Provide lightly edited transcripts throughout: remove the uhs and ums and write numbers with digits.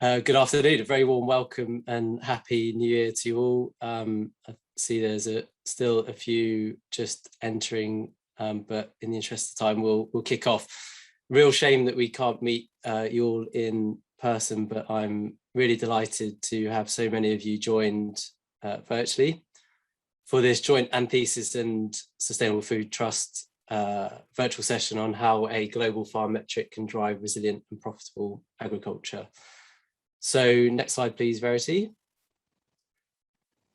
Good afternoon, a very warm welcome and happy new year to you all. I see there's still a few just entering, but in the interest of time, we'll kick off. Real shame that we can't meet you all in person, but I'm really delighted to have so many of you joined virtually for this joint Anthesis and Sustainable Food Trust virtual session on how a global farm metric can drive resilient and profitable agriculture. So next slide, please, Verity.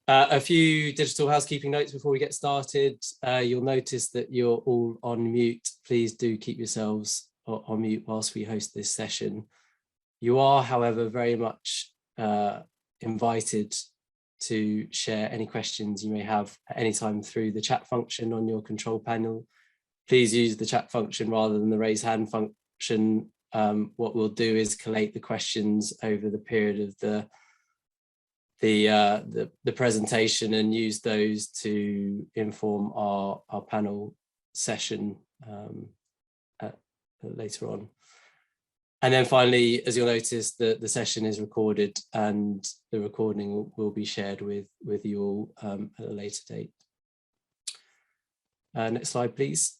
A few digital housekeeping notes before we get started. You'll notice that you're all on mute. Please do keep yourselves on mute whilst we host this session. You are, however, very much invited to share any questions you may have at any time through the chat function on your control panel. Please use the chat function rather than the raise hand function. What we'll do is collate the questions over the period of the presentation and use those to inform our panel session later on. And then finally, as you'll notice, the session is recorded and the recording will be shared with you all at a later date. Next slide, please.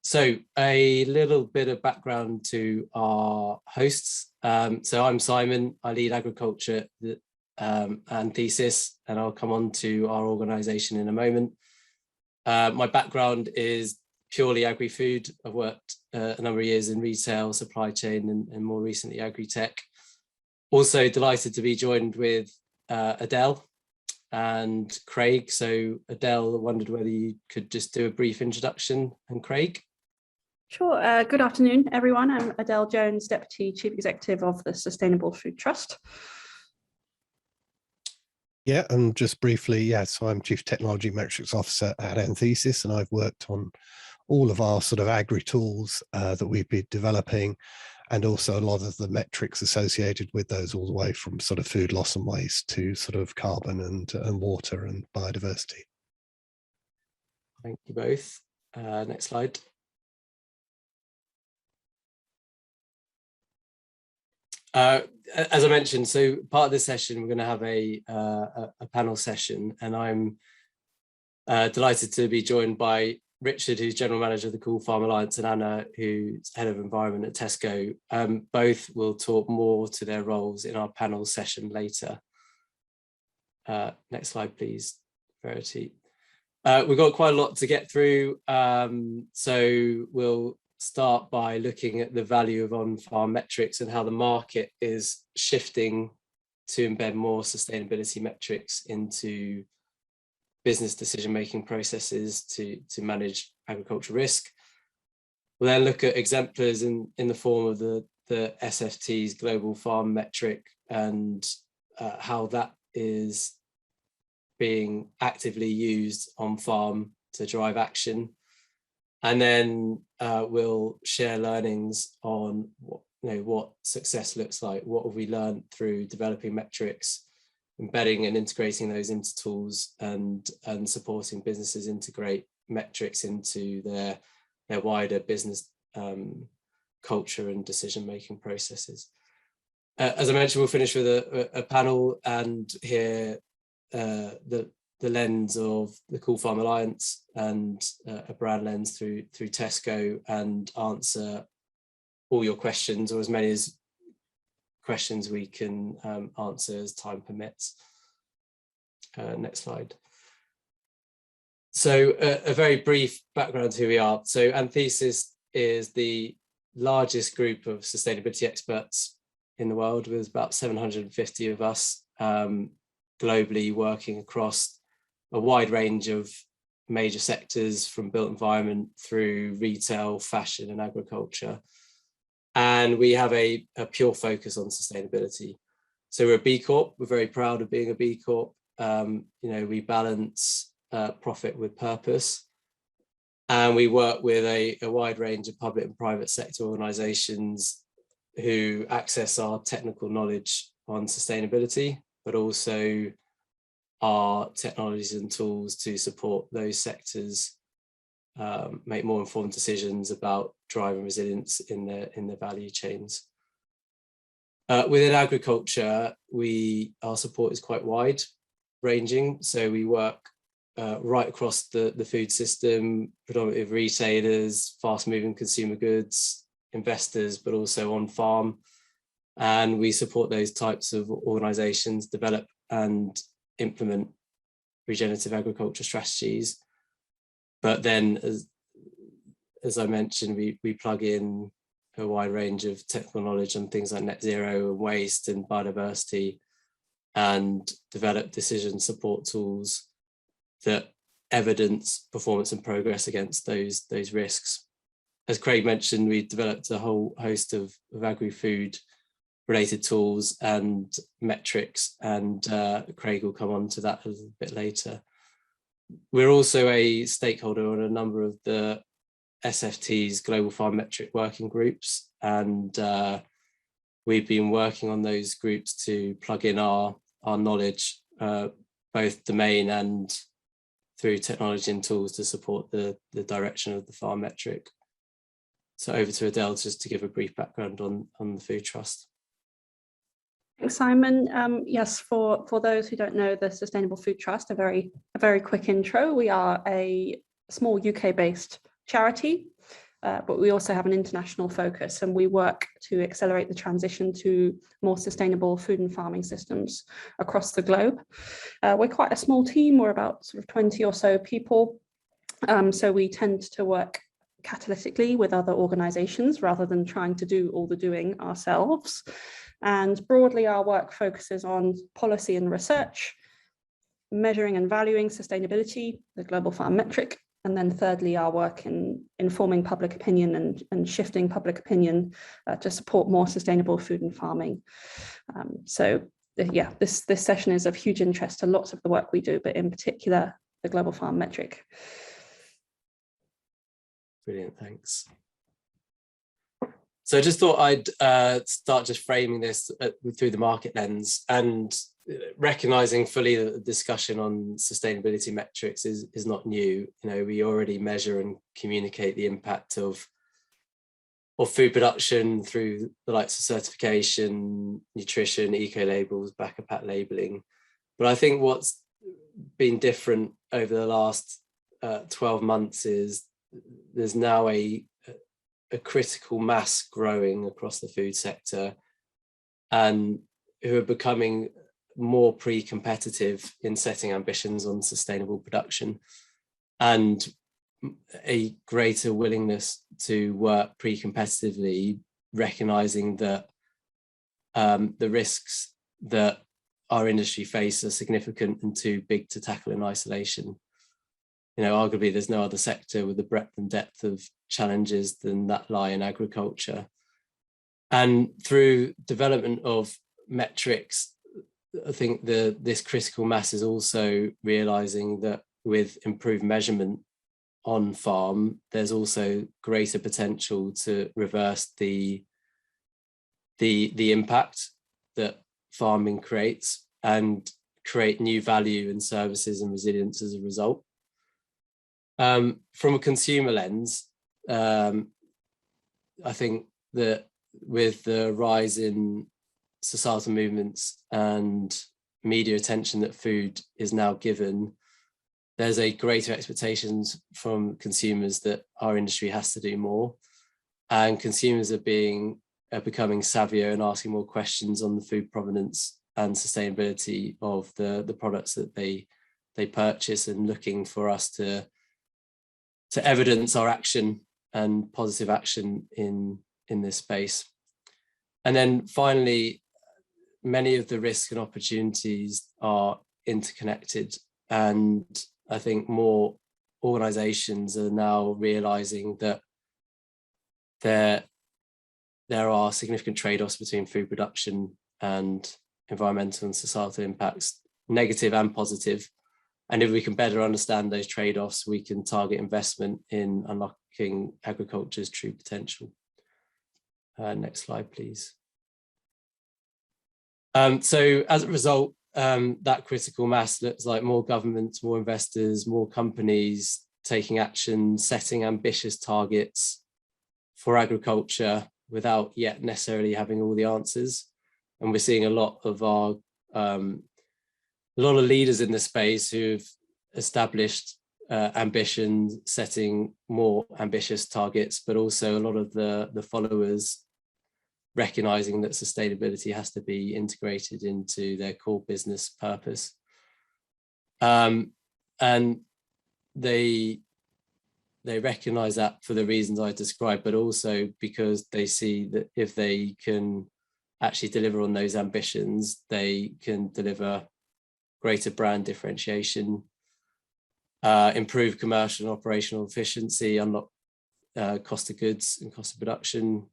So a little bit of background to our hosts. So I'm Simon, I lead agriculture at Anthesis, and I'll come on to our organisation in a moment. My background is purely agri-food. I've worked a number of years in retail, supply chain, and more recently agri-tech. Also delighted to be joined with Adele and Craig. So Adele, wondered whether you could just do a brief introduction, and Craig. Sure. Good afternoon, everyone. I'm Adele Jones, Deputy Chief Executive of the Sustainable Food Trust. Yeah, and just briefly, so I'm Chief Technology Metrics Officer at Anthesis, and I've worked on all of our sort of agri-tools that we've been developing, and also a lot of the metrics associated with those, all the way from sort of food loss and waste to sort of carbon and water and biodiversity. Thank you both. Next slide. As I mentioned, so part of this session, we're going to have a panel session, and I'm delighted to be joined by Richard, who's General Manager of the Cool Farm Alliance, and Anna, who's Head of Environment at Tesco. Both will talk more to their roles in our panel session later. Next slide, please, Verity. We've got quite a lot to get through, so we'll start by looking at the value of on-farm metrics and how the market is shifting to embed more sustainability metrics into business decision-making processes to manage agricultural risk. We'll then look at exemplars in the form of the SFT's global farm metric and how that is being actively used on farm to drive action. And then we'll share learnings on what success looks like. What have we learned through developing metrics, embedding and integrating those into tools, and supporting businesses integrate metrics into their wider business culture and decision-making processes. As I mentioned, we'll finish with a panel and hear the lens of the Cool Farm Alliance and a brand lens through Tesco, and answer all your questions, or as many as questions we can answer as time permits. Next slide. So a very brief background to who we are. So Anthesis is the largest group of sustainability experts in the world, with about 750 of us globally, working across a wide range of major sectors, from built environment through retail, fashion and agriculture. And we have a pure focus on sustainability. So we're a B Corp. We're very proud of being a B Corp. We balance profit with purpose. And we work with a wide range of public and private sector organisations who access our technical knowledge on sustainability, but also our technologies and tools to support those sectors make more informed decisions about driving resilience in the value chains. Within agriculture, our support is quite wide ranging. So we work right across the food system, predominantly with retailers, fast moving consumer goods, investors, but also on farm. And we support those types of organizations develop and implement regenerative agriculture strategies. But then, as I mentioned, we plug in a wide range of technical knowledge on things like net zero and waste and biodiversity, and develop decision support tools that evidence performance and progress against those risks. As Craig mentioned, we developed a whole host of agri-food related tools and metrics, and Craig will come on to that a little bit later. We're also a stakeholder on a number of the SFT's Global Farm Metric working groups, and we've been working on those groups to plug in our knowledge, both domain and through technology and tools to support the direction of the farm metric. So over to Adele just to give a brief background on the Food Trust. Thanks, Simon. Yes, for those who don't know the Sustainable Food Trust, a very quick intro. We are a small UK-based charity, but we also have an international focus, and we work to accelerate the transition to more sustainable food and farming systems across the globe. We're quite a small team. We're about sort of 20 or so people. So we tend to work catalytically with other organizations rather than trying to do all the doing ourselves. And broadly, our work focuses on policy and research, measuring and valuing sustainability, the global farm metric, and then thirdly, our work in informing public opinion and shifting public opinion to support more sustainable food and farming. So yeah, this session is of huge interest to lots of the work we do, but in particular, the global farm metric. Brilliant, thanks. So I just thought I'd start just framing this through the market lens, and recognizing fully that the discussion on sustainability metrics is not new. You know, we already measure and communicate the impact of food production through the likes of certification, nutrition, eco labels, back-of-pack labeling. But I think what's been different over the last 12 months is there's now a critical mass growing across the food sector, and who are becoming more pre-competitive in setting ambitions on sustainable production, and a greater willingness to work pre-competitively, recognizing that the risks that our industry face are significant and too big to tackle in isolation. You know, arguably there's no other sector with the breadth and depth of challenges than that lie in agriculture. And through development of metrics, I think this critical mass is also realizing that with improved measurement on farm, there's also greater potential to reverse the impact that farming creates and create new value and services and resilience as a result. From a consumer lens, I think that with the rise in societal movements and media attention that food is now given, there's a greater expectations from consumers that our industry has to do more, and consumers are becoming savvier and asking more questions on the food provenance and sustainability of the products that they purchase, and looking for us to evidence our action and positive action in this space. And then finally, many of the risks and opportunities are interconnected, and I think more organizations are now realizing that there are significant trade-offs between food production and environmental and societal impacts, negative and positive. And if we can better understand those trade-offs, we can target investment in unlocking agriculture's true potential. Next slide, please. So as a result, that critical mass looks like more governments, more investors, more companies taking action, setting ambitious targets for agriculture without yet necessarily having all the answers. And we're seeing a lot of leaders in the space who've established ambitions, setting more ambitious targets, but also a lot of the followers recognizing that sustainability has to be integrated into their core business purpose. And they recognize that for the reasons I described, but also because they see that if they can actually deliver on those ambitions, they can deliver greater brand differentiation, improve commercial and operational efficiency, unlock cost of goods and cost of production,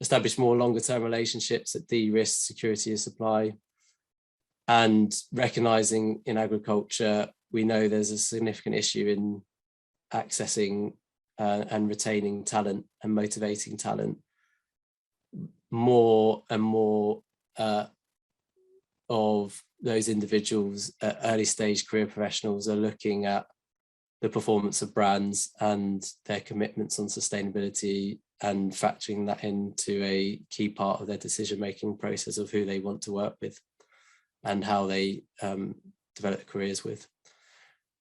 establish more longer term relationships that de-risk security of supply. And recognizing in agriculture, we know there's a significant issue in accessing and retaining talent and motivating talent. More and more of those individuals, early stage career professionals, are looking at the performance of brands and their commitments on sustainability and factoring that into a key part of their decision-making process of who they want to work with and how they develop careers with.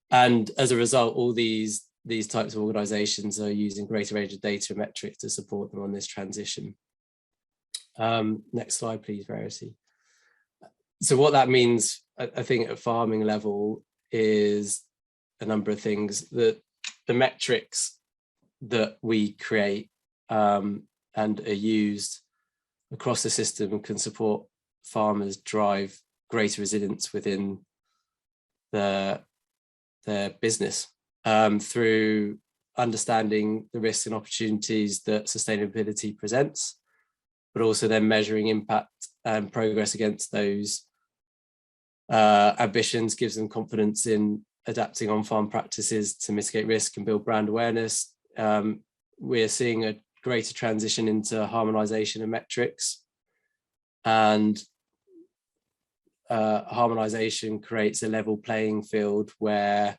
And as a result, all these types of organizations are using greater range of data and metrics to support them on this transition. Next slide, please, Verity. So what that means, I think, at farming level is a number of things. The metrics that we create and are used across the system can support farmers drive greater resilience within their business through understanding the risks and opportunities that sustainability presents, but also then measuring impact and progress against those ambitions gives them confidence in adapting on-farm practices to mitigate risk and build brand awareness. We're seeing a greater transition into harmonization of metrics, and harmonization creates a level playing field where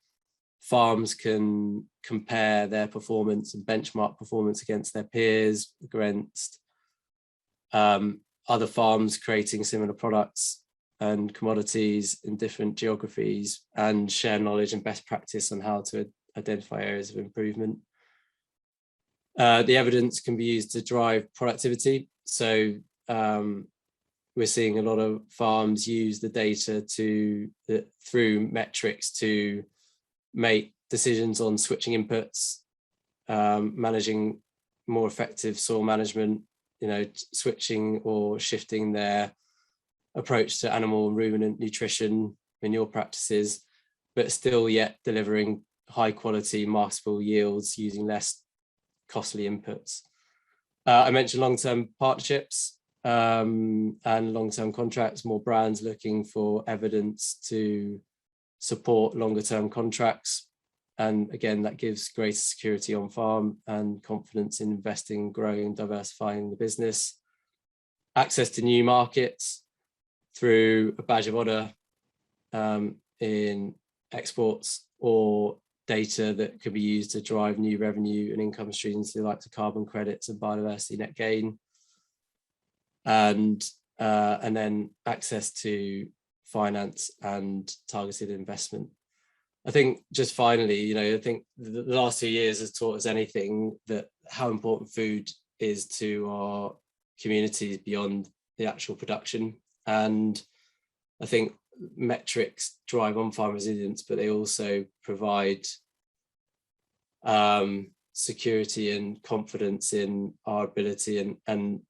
farms can compare their performance and benchmark performance against their peers, against other farms creating similar products and commodities in different geographies, and share knowledge and best practice on how to identify areas of improvement. The evidence can be used to drive productivity. So we're seeing a lot of farms use the data through metrics to make decisions on switching inputs, managing more effective soil management, switching or shifting their approach to animal and ruminant nutrition, manure practices, but still yet delivering high quality marketable yields using less costly inputs. I mentioned long-term partnerships and long-term contracts, more brands looking for evidence to support longer term contracts. And again, that gives greater security on farm and confidence in investing, growing and diversifying the business. Access to new markets through a badge of honor in exports, or data that could be used to drive new revenue and income streams like the carbon credits and biodiversity net gain. And then access to finance and targeted investment. I think just finally, I think the last 2 years has taught us anything that how important food is to our communities beyond the actual production. And I think metrics drive on-farm resilience, but they also provide security and confidence in our ability and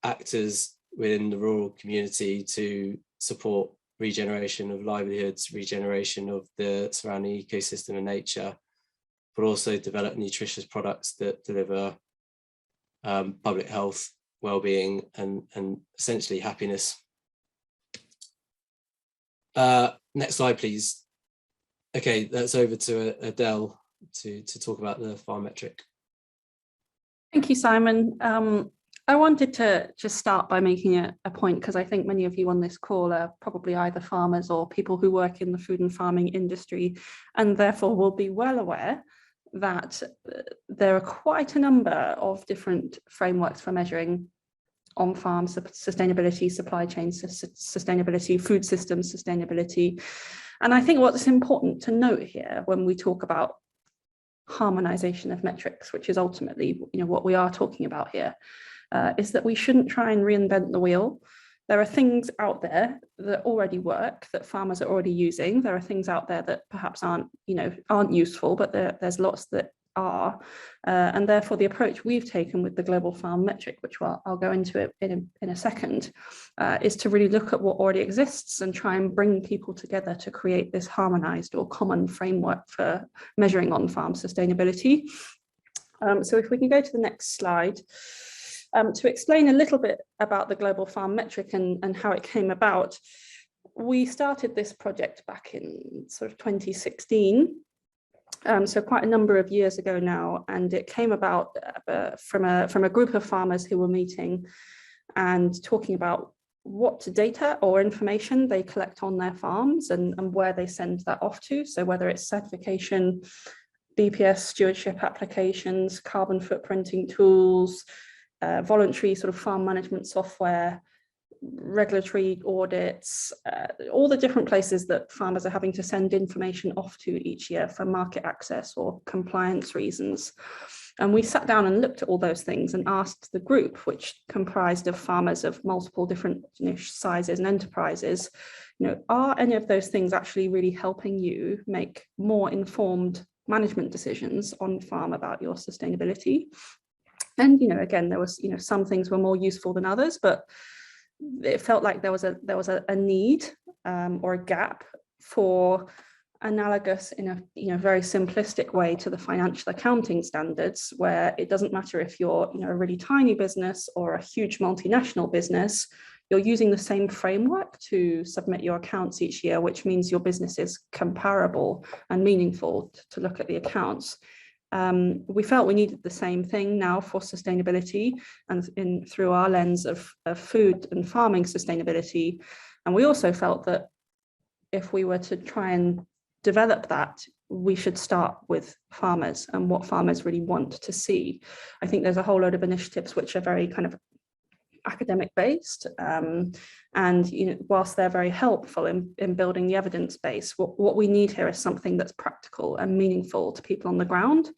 actors within the rural community to support regeneration of livelihoods, regeneration of the surrounding ecosystem and nature, but also develop nutritious products that deliver public health, well-being, and essentially happiness. Next slide, please. Okay, that's over to Adele to talk about the farm metric. Thank you, Simon. I wanted to just start by making a point, because I think many of you on this call are probably either farmers or people who work in the food and farming industry, and therefore will be well aware that there are quite a number of different frameworks for measuring on-farm sustainability, supply chain sustainability, food systems sustainability. And I think what's important to note here when we talk about harmonization of metrics, which is ultimately, what we are talking about here, is that we shouldn't try and reinvent the wheel. There are things out there that already work, that farmers are already using. There are things out there that perhaps aren't useful, but there's lots that are. And therefore, the approach we've taken with the global farm metric, which I'll go into it in a second, is to really look at what already exists and try and bring people together to create this harmonized or common framework for measuring on-farm sustainability. So if we can go to the next slide. To explain a little bit about the global farm metric and how it came about, we started this project back in sort of 2016, so quite a number of years ago now, and it came about from a group of farmers who were meeting and talking about what data or information they collect on their farms and where they send that off to. So whether it's certification, BPS stewardship applications, carbon footprinting tools, voluntary sort of farm management software, regulatory audits, all the different places that farmers are having to send information off to each year for market access or compliance reasons. And we sat down and looked at all those things and asked the group, which comprised of farmers of multiple different sizes and enterprises, are any of those things actually really helping you make more informed management decisions on farm about your sustainability? And again, there was some things were more useful than others, but it felt like there was a need or a gap for analogous in a very simplistic way to the financial accounting standards, where it doesn't matter if you're a really tiny business or a huge multinational business, you're using the same framework to submit your accounts each year, which means your business is comparable and meaningful to look at the accounts. We felt we needed the same thing now for sustainability and through our lens of food and farming sustainability. And we also felt that if we were to try and develop that, we should start with farmers and what farmers really want to see. I think there's a whole load of initiatives which are very kind of academic based, and whilst they're very helpful in building the evidence base, what we need here is something that's practical and meaningful to people on the ground.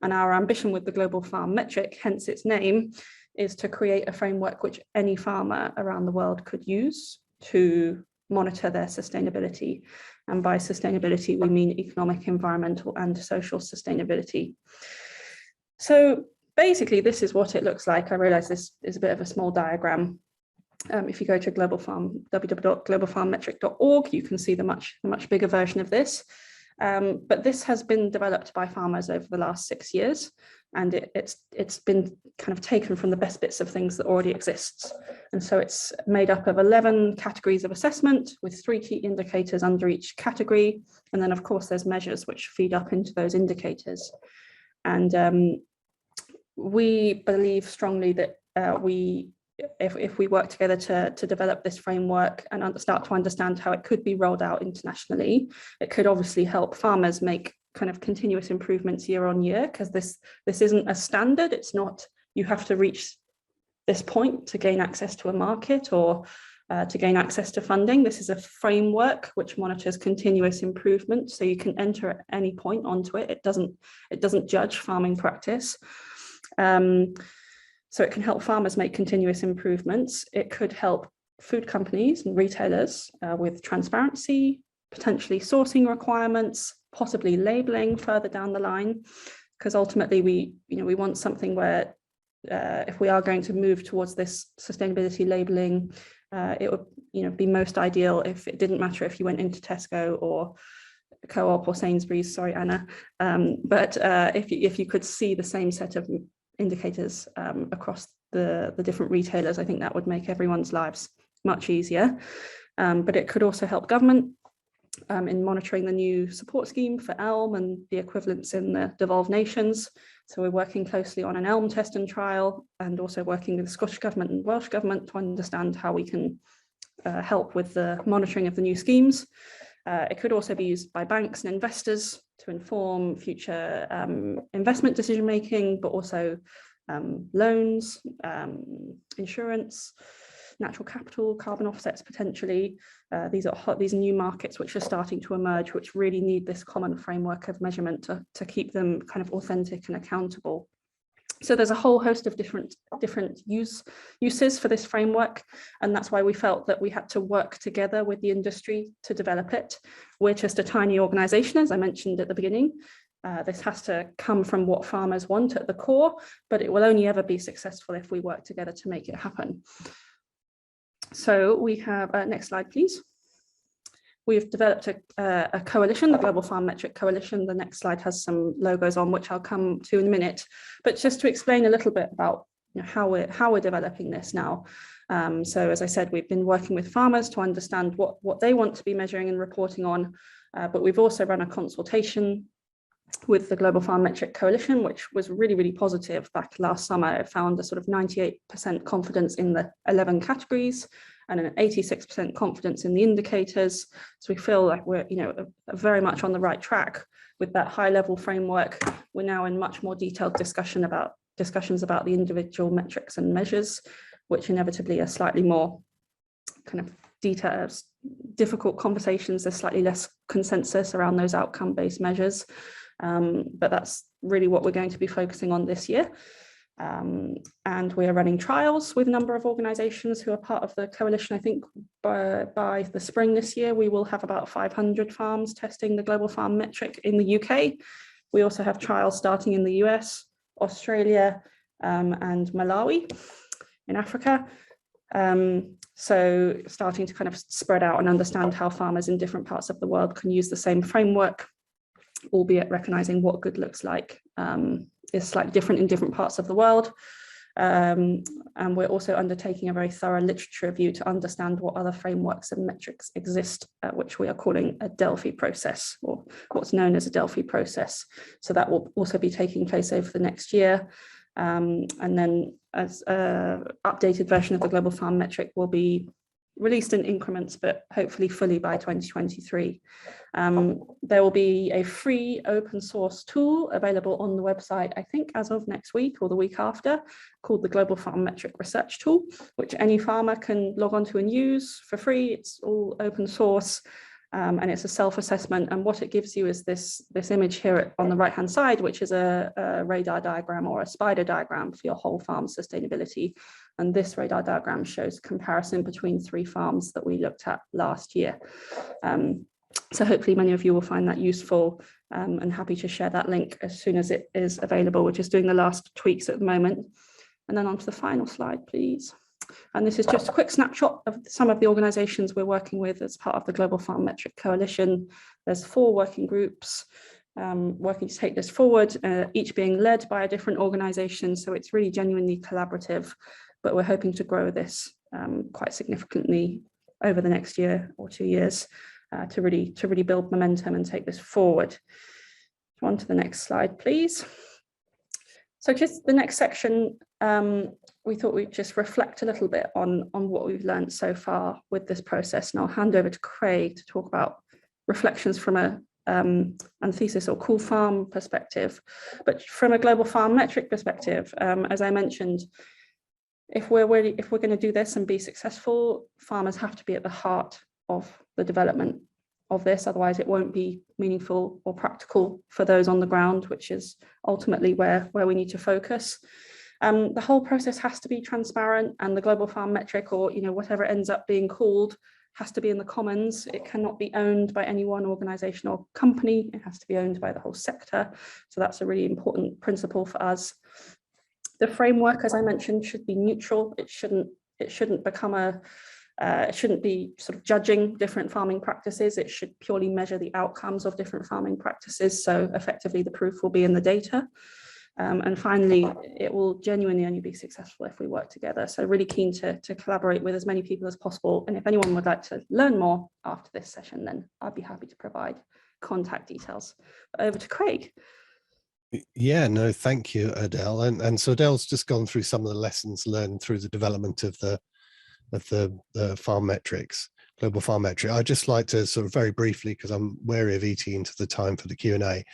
And our ambition with the global farm metric, hence its name, is to create a framework which any farmer around the world could use to monitor their sustainability. And by sustainability, we mean economic, environmental, and social sustainability. So basically, this is what it looks like. I realize this is a bit of a small diagram. If you go to www.globalfarmmetric.org, you can see the much bigger version of this. But this has been developed by farmers over the last 6 years, and it's been kind of taken from the best bits of things that already exists. And so it's made up of 11 categories of assessment with 3 key indicators under each category. And then, of course, there's measures which feed up into those indicators. And we believe strongly that if we work together to develop this framework and start to understand how it could be rolled out internationally, it could obviously help farmers make kind of continuous improvements year on year, because this isn't a standard. It's not you have to reach this point to gain access to a market or to gain access to funding. This is a framework which monitors continuous improvement, so you can enter at any point onto it. It doesn't judge farming practice. So it can help farmers make continuous improvements. It could help food companies and retailers with transparency, potentially sourcing requirements, possibly labeling further down the line, because ultimately we want something where if we are going to move towards this sustainability labeling, it would be most ideal if it didn't matter if you went into Tesco or Co-op or Sainsbury's, sorry Anna, but if you could see the same set of indicators across the different retailers, I think that would make everyone's lives much easier. But it could also help government in monitoring the new support scheme for ELM and the equivalents in the devolved nations. So we're working closely on an ELM test and trial, and also working with the Scottish Government and Welsh Government to understand how we can help with the monitoring of the new schemes. It could also be used by banks and investors to inform future investment decision making, but also loans, insurance, natural capital, carbon offsets potentially. These are these new markets which are starting to emerge, which really need this common framework of measurement to keep them kind of authentic and accountable. So there's a whole host of different uses for this framework, and that's why we felt that we had to work together with the industry to develop it. We're just a tiny organization, as I mentioned at the beginning. This has to come from what farmers want at the core, but it will only ever be successful if we work together to make it happen. So we have, next slide, please. We've developed a coalition, the Global Farm Metric Coalition. The next slide has some logos on, which I'll come to in a minute. But just to explain a little bit about how we're developing this now. So as I said, we've been working with farmers to understand what they want to be measuring and reporting on. But we've also run a consultation with the Global Farm Metric Coalition, which was really, really positive back last summer. It found a sort of 98% confidence in the 11 categories and an 86% confidence in the indicators. So we feel like we're, very much on the right track with that high level framework. We're now in much more detailed discussions about the individual metrics and measures, which inevitably are slightly more kind of detailed, difficult conversations. There's slightly less consensus around those outcome-based measures. But that's really what we're going to be focusing on this year. And we are running trials with a number of organizations who are part of the coalition. I think by the spring this year, we will have about 500 farms testing the Global Farm Metric in the UK. We also have trials starting in the US, Australia, and Malawi in Africa. So starting to kind of spread out and understand how farmers in different parts of the world can use the same framework, albeit recognizing what good looks like is slightly different in different parts of the world. And we're also undertaking a very thorough literature review to understand what other frameworks and metrics exist, which we are calling a Delphi process, or what's known as a Delphi process. So that will also be taking place over the next year. And then as an updated version of the Global Farm Metric will be released in increments, but hopefully fully by 2023. There will be a free open source tool available on the website, I think as of next week or the week after, called the Global Farm Metric Research Tool, which any farmer can log onto and use for free. It's all open source. And it's a self-assessment, and what it gives you is this image here on the right-hand side, which is a radar diagram or a spider diagram for your whole farm sustainability. And this radar diagram shows comparison between 3 farms that we looked at last year. So hopefully many of you will find that useful, and happy to share that link as soon as it is available. We're just doing the last tweaks at the moment. And then on to the final slide, please. And this is just a quick snapshot of some of the organizations we're working with as part of the Global Farm Metric Coalition. There's 4 working groups working to take this forward, each being led by a different organization. So it's really genuinely collaborative, but we're hoping to grow this quite significantly over the next year or 2 years to really build momentum and take this forward. On to the next slide, please. So just the next section, we thought we'd just reflect a little bit on what we've learned so far with this process. And I'll hand over to Craig to talk about reflections from a Anthesis or cool farm perspective. But from a Global Farm Metric perspective, as I mentioned, if we're going to do this and be successful, farmers have to be at the heart of the development of this, otherwise it won't be meaningful or practical for those on the ground, which is ultimately where we need to focus. The whole process has to be transparent, and the Global Farm Metric, or whatever it ends up being called, has to be in the commons. It cannot be owned by any one organization or company. It has to be owned by the whole sector. So that's a really important principle for us. The framework, as I mentioned, should be neutral. It shouldn't become it shouldn't be sort of judging different farming practices. It should purely measure the outcomes of different farming practices. So effectively the proof will be in the data. And finally, it will genuinely only be successful if we work together. So really keen to collaborate with as many people as possible. And if anyone would like to learn more after this session, then I'd be happy to provide contact details. Over to Craig. Yeah, no, thank you, Adele. And so Adele's just gone through some of the lessons learned through the development of the farm metrics, global farm metric. I'd just like to sort of very briefly, because I'm wary of eating into the time for the Q&A,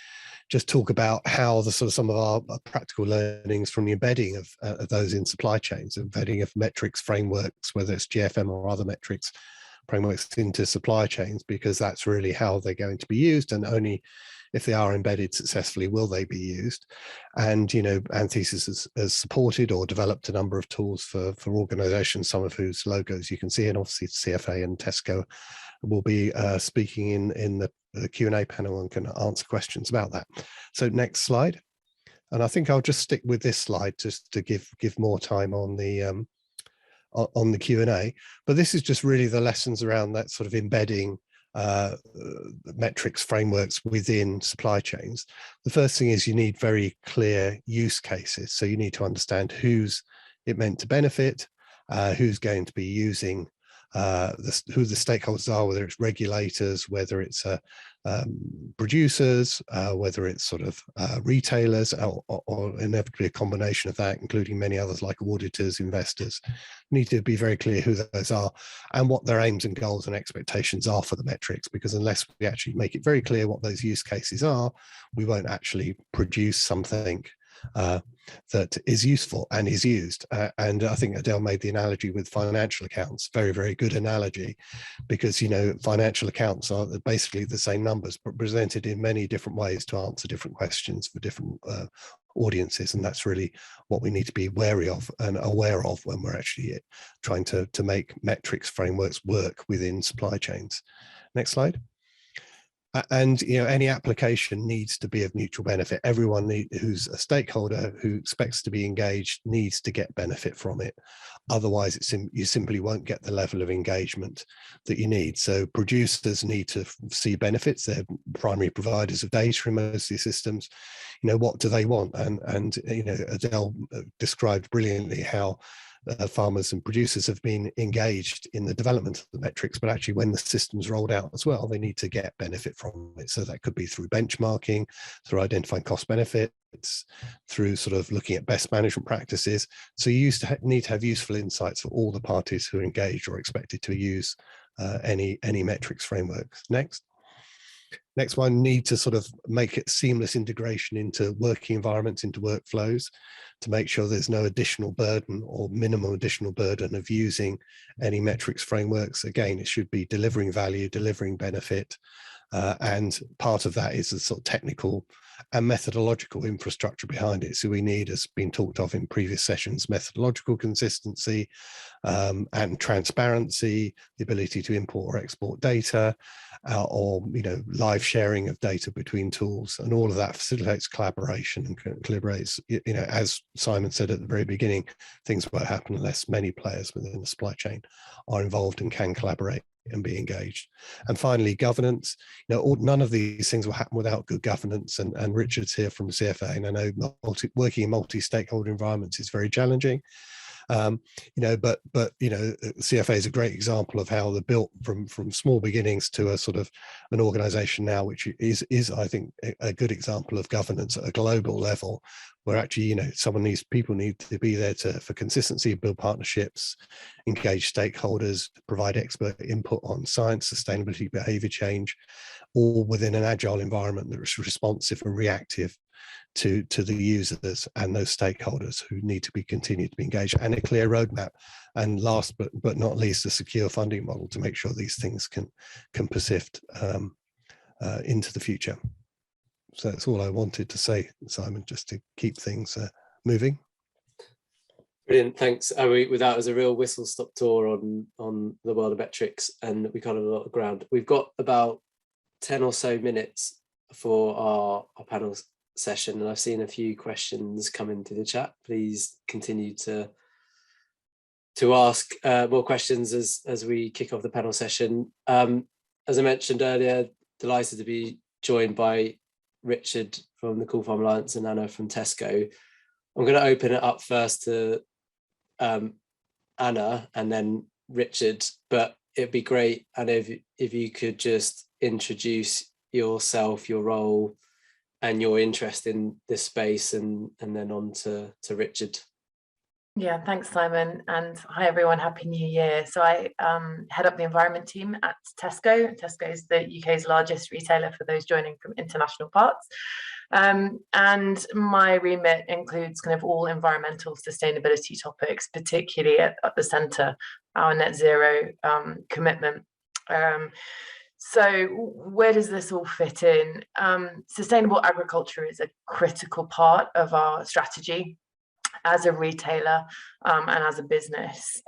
just talk about how the sort of some of our practical learnings from the embedding of those in supply chains, embedding of metrics frameworks, whether it's GFM or other metrics frameworks into supply chains, because that's really how they're going to be used, and only if they are embedded successfully will they be used. And Anthesis has supported or developed a number of tools for organizations, some of whose logos you can see, and obviously CFA and Tesco will be speaking in the Q&A panel and can answer questions about that. So next slide. And I think I'll just stick with this slide just to give more time on the Q&A, but this is just really the lessons around that sort of embedding metrics frameworks within supply chains. The first thing is you need very clear use cases. So you need to understand who's it meant to benefit, who's going to be using, who the stakeholders are, whether it's regulators, whether it's producers, whether it's sort of retailers, or inevitably a combination of that, including many others like auditors, investors. Need to be very clear who those are and what their aims and goals and expectations are for the metrics, because unless we actually make it very clear what those use cases are, we won't actually produce something that is useful and is used. And I think Adele made the analogy with financial accounts, very, very good analogy, because, financial accounts are basically the same numbers, but presented in many different ways to answer different questions for different audiences. And that's really what we need to be wary of and aware of when we're actually trying to make metrics frameworks work within supply chains. Next slide. And any application needs to be of mutual benefit. Everyone who's a stakeholder who expects to be engaged needs to get benefit from it. Otherwise, you simply won't get the level of engagement that you need. So producers need to see benefits. They're primary providers of data in most of these systems. What do they want? And Adele described brilliantly how farmers and producers have been engaged in the development of the metrics, but actually when the system's rolled out as well, they need to get benefit from it. So that could be through benchmarking, through identifying cost benefits, through sort of looking at best management practices. So you need to have useful insights for all the parties who are engaged or expected to use any metrics frameworks. Next one, need to sort of make it seamless integration into working environments, into workflows, to make sure there's no additional burden or minimal additional burden of using any metrics frameworks. Again, it should be delivering value, delivering benefit, and part of that is the sort of technical and methodological infrastructure behind it. So we need, as been talked of in previous sessions, methodological consistency and transparency, the ability to import or export data, or live sharing of data between tools, and all of that facilitates collaboration and collaborates. As Simon said at the very beginning, things won't happen unless many players within the supply chain are involved and can collaborate and be engaged. And finally, governance. None of these things will happen without good governance, and Richard's here from CFA, and I know working in multi-stakeholder environments is very challenging. But CFA is a great example of how they're built from small beginnings to a sort of an organization now, which is I think a good example of governance at a global level, where actually people need to be there for consistency, build partnerships, engage stakeholders, provide expert input on science, sustainability, behavior change, all within an agile environment that is responsive and reactive to the users and those stakeholders who need to be continued to be engaged, and a clear roadmap. And last but not least, a secure funding model to make sure these things can persist into the future. So that's all I wanted to say, Simon, just to keep things moving. Brilliant, thanks. That was a real whistle-stop tour on the world of metrics, and we covered a lot of ground. We've got about 10 or so minutes for our panel session, and I've seen a few questions come into the chat. Please continue to ask more questions as we kick off the panel session. As I mentioned earlier, delighted to be joined by Richard from the Cool Farm Alliance and Anna from Tesco. I'm going to open it up first to Anna and then Richard, but it'd be great, Anna, if you could just introduce yourself, your role, and your interest in this space, and then on to Richard. Yeah, thanks, Simon. And hi, everyone. Happy New Year. So I head up the environment team at Tesco. Tesco is the UK's largest retailer for those joining from international parts. And my remit includes kind of all environmental sustainability topics, particularly at the centre, our net zero commitment. So where does this all fit in? Sustainable agriculture is a critical part of our strategy as a retailer and as a business,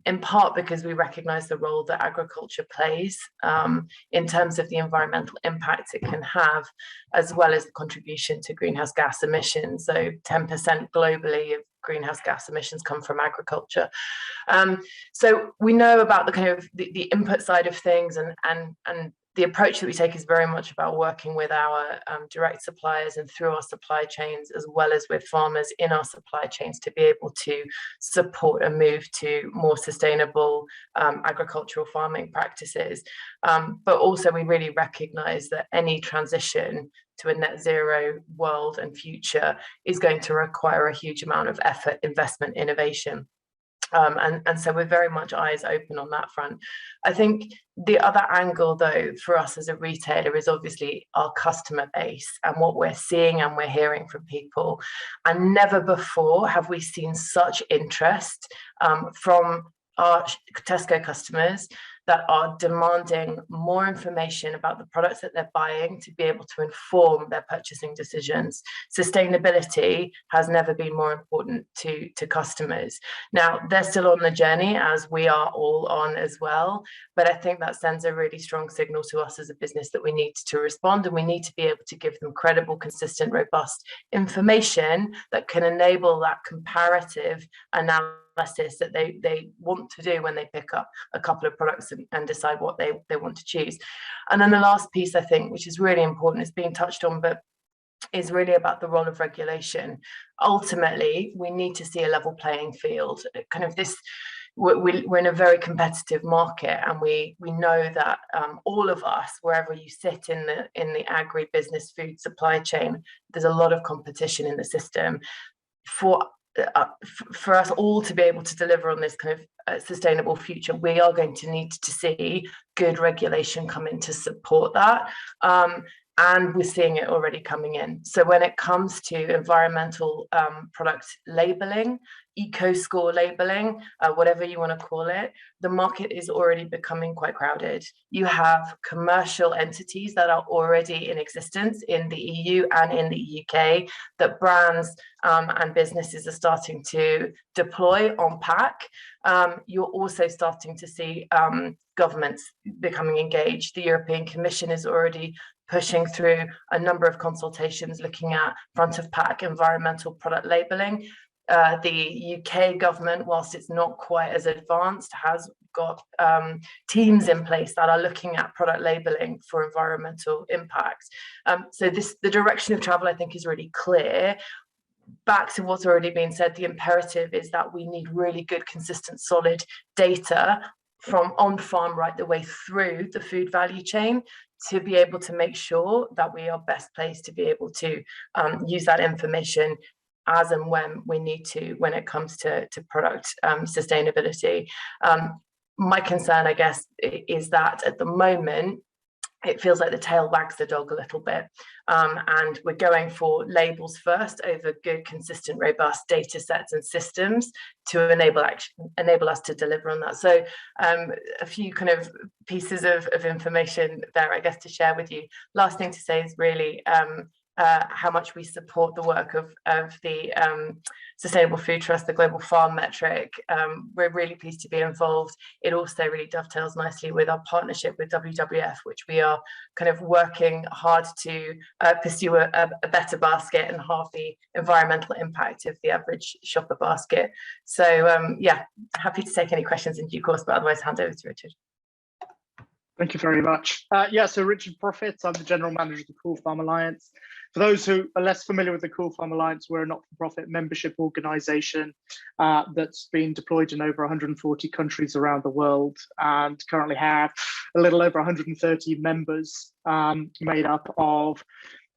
in part because we recognise the role that agriculture plays in terms of the environmental impact it can have, as well as the contribution to greenhouse gas emissions. So 10% globally of greenhouse gas emissions come from agriculture. So we know about the kind of the input side of things, and the approach that we take is very much about working with our direct suppliers and through our supply chains, as well as with farmers in our supply chains, to be able to support a move to more sustainable agricultural farming practices. But also we really recognise that any transition to a net zero world and future is going to require a huge amount of effort, investment, innovation. And so we're very much eyes open on that front. I think the other angle, though, for us as a retailer is obviously our customer base and what we're seeing and we're hearing from people. And never before have we seen such interest from our Tesco customers that are demanding more information about the products that they're buying to be able to inform their purchasing decisions. Sustainability has never been more important to customers. Now, they're still on the journey, as we are all on as well, but I think that sends a really strong signal to us as a business that we need to respond, and we need to be able to give them credible, consistent, robust information that can enable that comparative analysis that they want to do when they pick up a couple of products and decide what they want to choose. And then the last piece, I think, which is really important, is being touched on, but is really about the role of regulation. Ultimately, we need to see a level playing field. Kind of this, we're in a very competitive market, and we know that all of us, wherever you sit in the agri-business food supply chain, there's a lot of competition in the system. For us all to be able to deliver on this kind of sustainable future, we are going to need to see good regulation come in to support that. And we're seeing it already coming in. So when it comes to environmental product labelling, eco-score labelling, whatever you want to call it, the market is already becoming quite crowded. You have commercial entities that are already in existence in the EU and in the UK that brands and businesses are starting to deploy on pack. You're also starting to see governments becoming engaged. The European Commission is already pushing through a number of consultations looking at front of pack environmental product labelling. The UK government, whilst it's not quite as advanced, has got teams in place that are looking at product labelling for environmental impact. So the direction of travel, I think, is really clear. Back to what's already been said, the imperative is that we need really good, consistent, solid data from on-farm right the way through the food value chain to be able to make sure that we are best placed to be able to use that information as and when we need to, when it comes to product sustainability. My concern, I guess, is that at the moment, it feels like the tail wags the dog a little bit. And we're going for labels first over good, consistent, robust data sets and systems to enable us to deliver on that. So a few kind of pieces of information there, I guess, to share with you. Last thing to say is really how much we support the work of the Sustainable Food Trust, the Global Farm Metric. We're really pleased to be involved. It also really dovetails nicely with our partnership with WWF, which we are kind of working hard to pursue a better basket and halve the environmental impact of the average shopper basket. So yeah, happy to take any questions in due course, but otherwise hand over to Richard. Thank you very much. Yeah, so Richard Profit, I'm the General Manager of the Cool Farm Alliance. For those who are less familiar with the Cool Farm Alliance, we're a not-for-profit membership organisation that's been deployed in over 140 countries around the world and currently have a little over 130 members made up of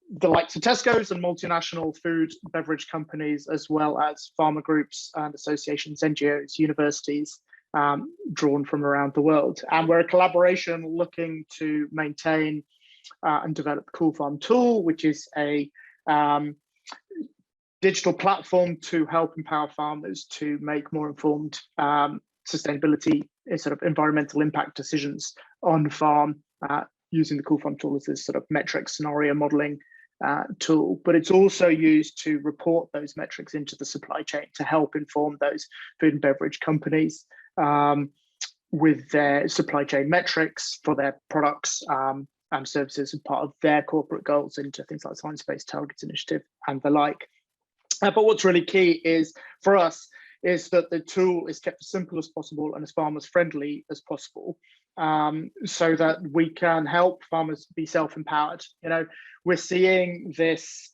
the likes of Tesco's and multinational food and beverage companies, as well as farmer groups and associations, NGOs, universities, drawn from around the world. And we're a collaboration looking to maintain and develop the Cool Farm tool, which is a digital platform to help empower farmers to make more informed sustainability, sort of environmental impact decisions on farm, using the Cool Farm tool as this sort of metric scenario modeling tool. But it's also used to report those metrics into the supply chain to help inform those food and beverage companies with their supply chain metrics for their products and services as part of their corporate goals into things like Science-Based Targets Initiative and the like. But what's really key is for us is that the tool is kept as simple as possible and as farmers friendly as possible, so that we can help farmers be self-empowered. You know, we're seeing this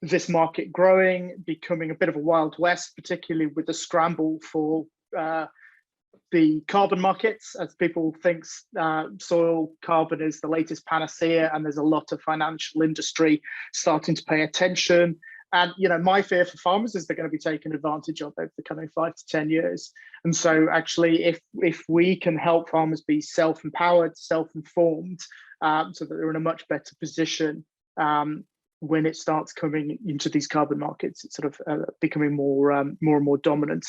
this market growing, becoming a bit of a wild west, particularly with the scramble for the carbon markets, as people think soil carbon is the latest panacea, and there's a lot of financial industry starting to pay attention. And, you know, my fear for farmers is they're going to be taken advantage of over the coming 5 to 10 years. And so actually, if we can help farmers be self-empowered, self-informed, so that they're in a much better position when it starts coming into these carbon markets, it's sort of becoming more and more dominant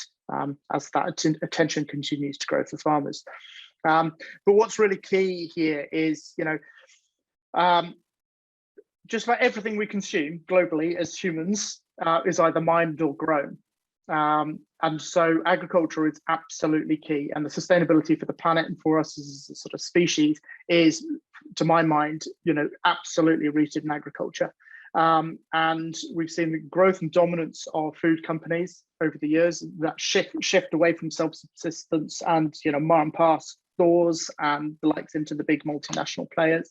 as that attention continues to grow for farmers. But what's really key here is, you know, just about everything we consume globally as humans is either mined or grown. And so agriculture is absolutely key, and the sustainability for the planet and for us as a sort of species is, to my mind, you know, absolutely rooted in agriculture. And we've seen the growth and dominance of food companies over the years, that shift away from self-subsistence and, you know, ma and pa stores and the likes into the big multinational players.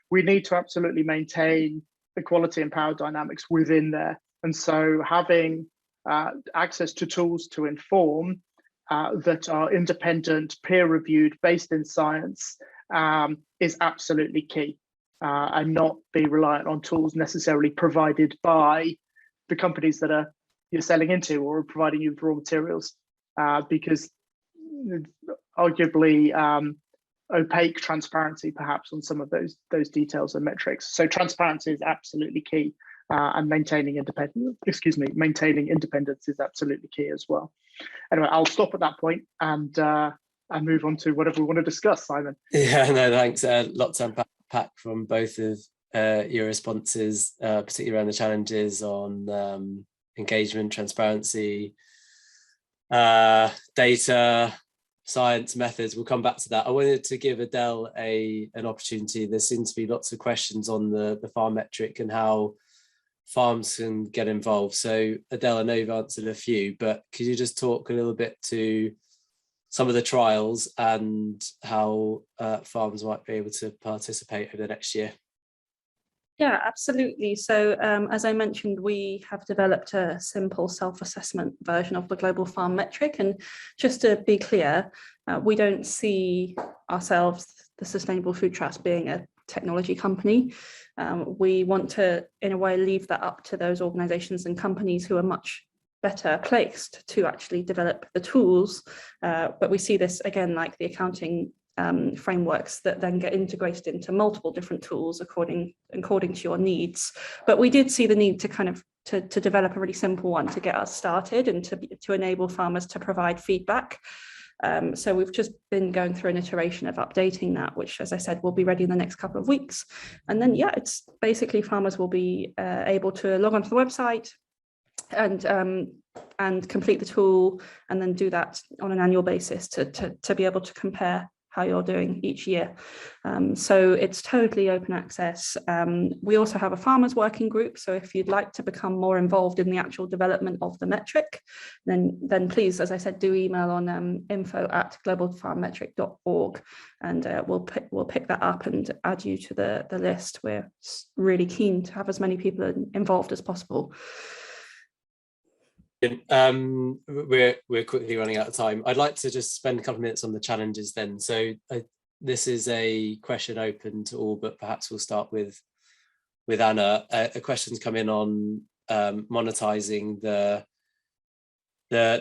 We need to absolutely maintain equality and power dynamics within there. And so having access to tools to inform that are independent, peer-reviewed, based in science is absolutely key, and not be reliant on tools necessarily provided by the companies that you're selling into or providing you with raw materials, because arguably opaque transparency perhaps on some of those details and metrics. So transparency is absolutely key, and maintaining independence is absolutely key as well. Anyway, I'll stop at that point and move on to whatever we want to discuss, Simon. Yeah, no, thanks. Lots to unpack from both of your responses, particularly around the challenges on engagement, transparency, data, science, methods. We'll come back to that. I wanted to give Adele an opportunity. There seems to be lots of questions on the farm metric and how farms can get involved. So Adele, I know you've answered a few, but could you just talk a little bit to some of the trials and how farms might be able to participate over the next year? Yeah, absolutely. So as I mentioned, we have developed a simple self-assessment version of the Global Farm Metric. And just to be clear, we don't see ourselves, the Sustainable Food Trust, being a technology company. We want to, in a way, leave that up to those organizations and companies who are much better placed to actually develop the tools. But we see this, again, like the accounting frameworks that then get integrated into multiple different tools according to your needs. But we did see the need to kind of to develop a really simple one to get us started and to enable farmers to provide feedback. So we've just been going through an iteration of updating that, which, as I said, will be ready in the next couple of weeks. And then, yeah, it's basically farmers will be able to log onto the website and complete the tool, and then do that on an annual basis to be able to compare how you're doing each year. So it's totally open access. We also have a farmers working group. So if you'd like to become more involved in the actual development of the metric, then please, as I said, do email on info@globalfarmmetric.org, and we'll pick that up and add you to the list. We're really keen to have as many people involved as possible. We're quickly running out of time. I'd like to just spend a couple of minutes on the challenges then. So this is a question open to all, but perhaps we'll start with with Anna, a question's come in on monetizing the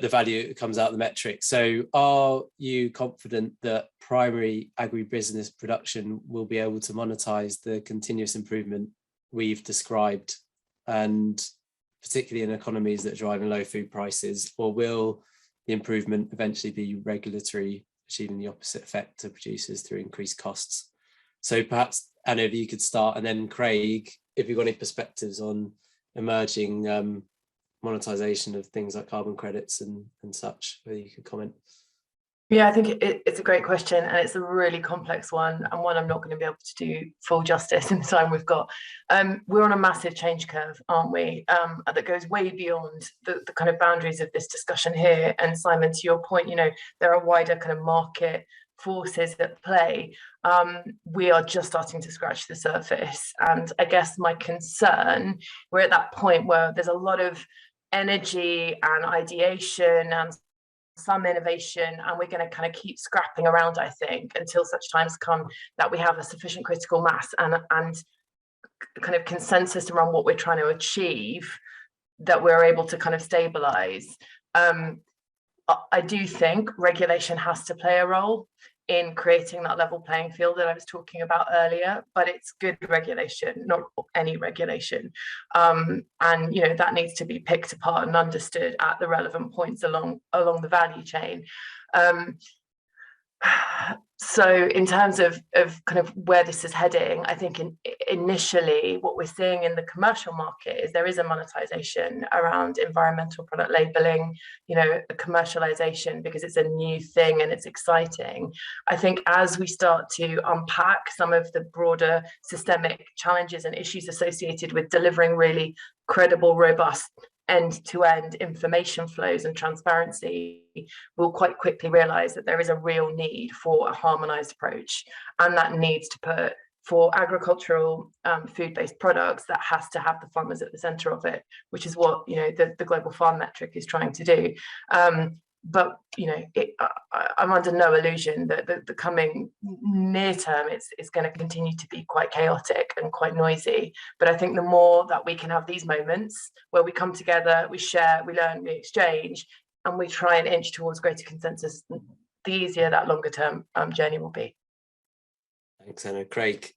value that comes out of the metric. So are you confident that primary agribusiness production will be able to monetize the continuous improvement we've described, and particularly in economies that are driving low food prices, or will the improvement eventually be regulatory, achieving the opposite effect to producers through increased costs? So perhaps, Anna, if you could start, and then Craig, if you've got any perspectives on emerging monetization of things like carbon credits and such, whether you could comment. Yeah, I think it's a great question, and it's a really complex one, and one I'm not going to be able to do full justice in the time we've got. We're on a massive change curve, aren't we? That goes way beyond the kind of boundaries of this discussion here. And Simon, to your point, there are wider kind of market forces at play. We are just starting to scratch the surface, and I guess my concern, we're at that point where there's a lot of energy and ideation and some innovation, and we're going to kind of keep scrapping around, I think, until such times come that we have a sufficient critical mass and kind of consensus around what we're trying to achieve, that we're able to kind of stabilize. I do think regulation has to play a role in creating that level playing field that I was talking about earlier, but it's good regulation, not any regulation. And that needs to be picked apart and understood at the relevant points along the value chain. So in terms of kind of where this is heading, I think initially what we're seeing in the commercial market is there is a monetization around environmental product labeling, a commercialization, because it's a new thing and it's exciting. I think as we start to unpack some of the broader systemic challenges and issues associated with delivering really credible, robust end-to-end information flows and transparency, we'll quite quickly realize that there is a real need for a harmonized approach, and that needs to put, for agricultural food-based products, that has to have the farmers at the center of it, which is what the global farm metric is trying to do. But I'm under no illusion that the coming near term it's going to continue to be quite chaotic and quite noisy. But I think the more that we can have these moments where we come together, we share, we learn, we exchange, and we try and inch towards greater consensus, the easier that longer term journey will be. Thanks, Anna. Craig.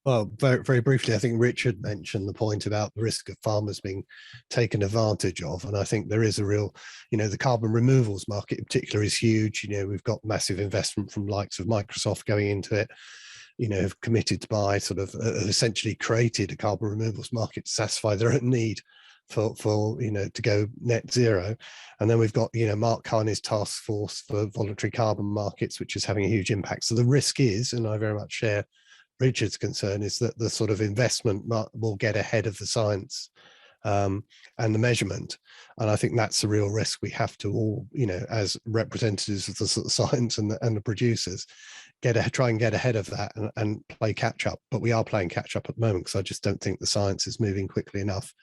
Well, very, very briefly, I think Richard mentioned the point about the risk of farmers being taken advantage of. And I think there is a real, the carbon removals market in particular is huge. We've got massive investment from likes of Microsoft going into it, have committed to buy, sort of essentially created a carbon removals market to satisfy their own need for to go net zero. And then we've got, Mark Carney's task force for voluntary carbon markets, which is having a huge impact. So the risk is, and I very much share Richard's concern, is that the sort of investment will get ahead of the science and the measurement. And I think that's a real risk we have to all, as representatives of the sort of science and the producers, try and get ahead of that and play catch up. But we are playing catch up at the moment, because I just don't think the science is moving quickly enough,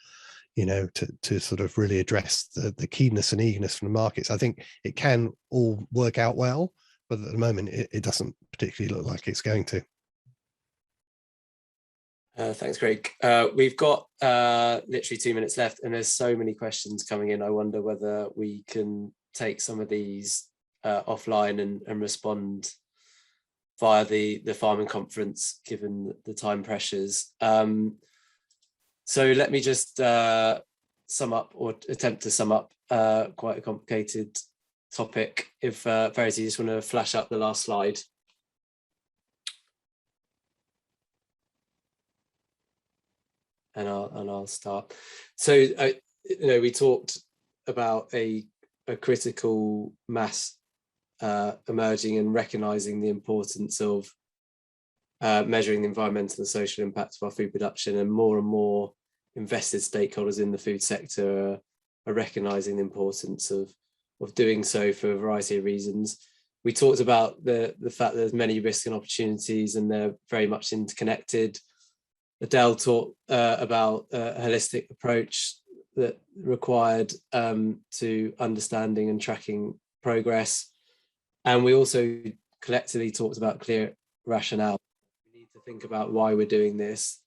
to sort of really address the keenness and eagerness from the markets. I think it can all work out well, but at the moment it doesn't particularly look like it's going to. Thanks, Craig. We've got literally 2 minutes left, and there's so many questions coming in. I wonder whether we can take some of these offline and respond via the farming conference, given the time pressures. So let me just sum up, or attempt to sum up quite a complicated topic. If Verity, you just want to flash up the last slide. And I'll start. So we talked about a critical mass emerging, and recognizing the importance of measuring the environmental and social impact of our food production, and more invested stakeholders in the food sector are recognizing the importance of doing so for a variety of reasons. We talked about the fact that there's many risks and opportunities, and they're very much interconnected. Adele talked about a holistic approach that required to understanding and tracking progress. And we also collectively talked about clear rationale. We need to think about why we're doing this,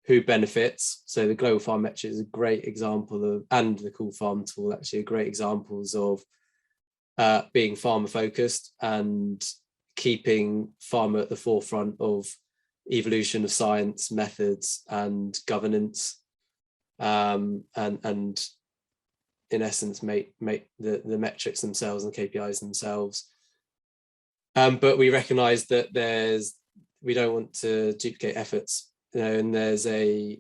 who benefits. So the Global Farm Metric is a great example of, and the Cool Farm tool actually are great examples of being farmer focused and keeping farmer at the forefront of evolution of science, methods and governance, and in essence make the metrics themselves and KPIs themselves. But we recognize that we don't want to duplicate efforts, and there's a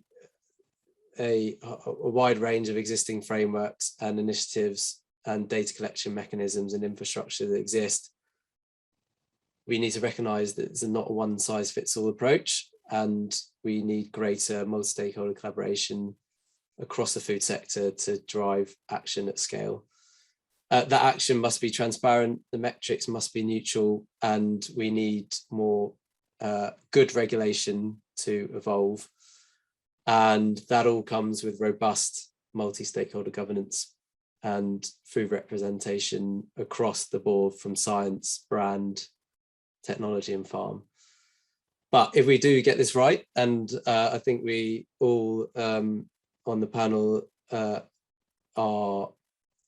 wide range of existing frameworks and initiatives and data collection mechanisms and infrastructure that exist. We need to recognize that it's not a one size fits all approach, and we need greater multi-stakeholder collaboration across the food sector to drive action at scale. That action must be transparent, the metrics must be neutral, and we need more good regulation to evolve. And that all comes with robust multi-stakeholder governance and food representation across the board, from science, brand, technology and farm. But if we do get this right, and I think we all on the panel are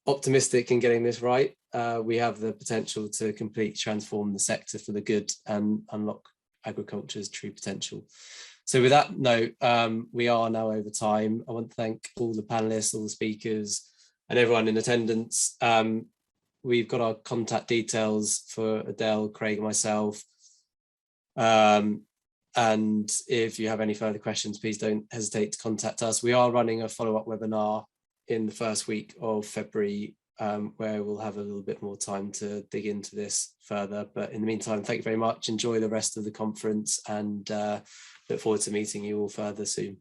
optimistic in getting this right, we have the potential to completely transform the sector for the good and unlock agriculture's true potential. So with that note, we are now over time. I want to thank all the panelists, all the speakers and everyone in attendance. We've got our contact details for Adele, Craig and myself. And if you have any further questions, please don't hesitate to contact us. We are running a follow-up webinar in the first week of February, where we'll have a little bit more time to dig into this further. But in the meantime, thank you very much. Enjoy the rest of the conference, and look forward to meeting you all further soon.